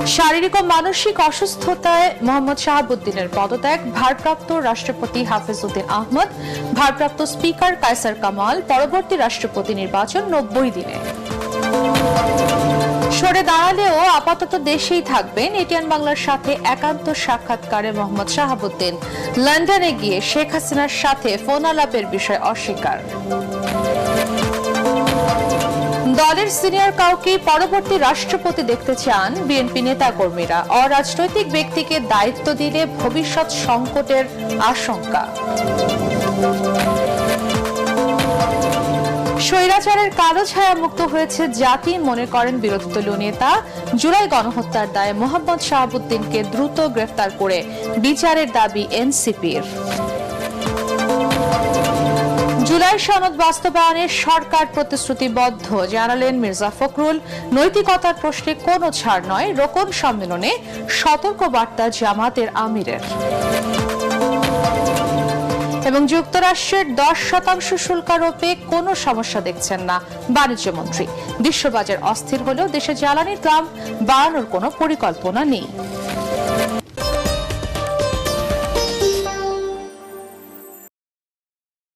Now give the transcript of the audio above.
শারীরিক ও মানসিক অসুস্থতায় মোহাম্মদ শাহাবুদ্দিনের পদত্যাগ, ভারপ্রাপ্ত রাষ্ট্রপতি হাফিজ উদ্দিন আহমদ, ভারপ্রাপ্ত স্পিকার কায়সার কামাল, পরবর্তী রাষ্ট্রপতি নির্বাচন 90 দিনে। সরে দাঁড়ালেও আপাতত দেশেই থাকবেন। এটিএন বাংলার সাথে একান্ত সাক্ষাৎকারে মোহাম্মদ শাহাবুদ্দিন লন্ডনে গিয়ে শেখ হাসিনার সাথে ফোন আলাপের বিষয় অস্বীকার। দলের সিনিয়র কাউকে পরবর্তী রাষ্ট্রপতি দেখতে চান বিএনপি নেতাকর্মীরা। অরাজনৈতিক ব্যক্তিকে দায়িত্ব দিলে ভবিষ্যৎ সংকটের আশঙ্কা। স্বৈরাচারের কালো ছায়া মুক্ত হয়েছে জাতি, মনে করেন বিরোধী দলীয় নেতা। জুলাই গণহত্যার দায়ে মোহাম্মদ শাহাবুদ্দিনকে দ্রুত গ্রেফতার করে বিচারের দাবি এনসিপির। জুলাই সনদ বাস্তবায়নে সরকার প্রতিশ্রুতিবদ্ধ, জানালেন মির্জা ফখরুল। নৈতিকতার প্রশ্নে কোনো ছাড় নয়, রোকন সম্মেলনে সতর্ক বার্তা জামাতের আমিরের। এবং যুক্তরাষ্ট্রের 10% শুল্ক আরোপে কোনো সমস্যা দেখছেন না বাণিজ্য মন্ত্রী। বিশ্ববাজার অস্থির হলেও দেশে জ্বালানির দাম বাড়ানোর কোনো পরিকল্পনা নেই।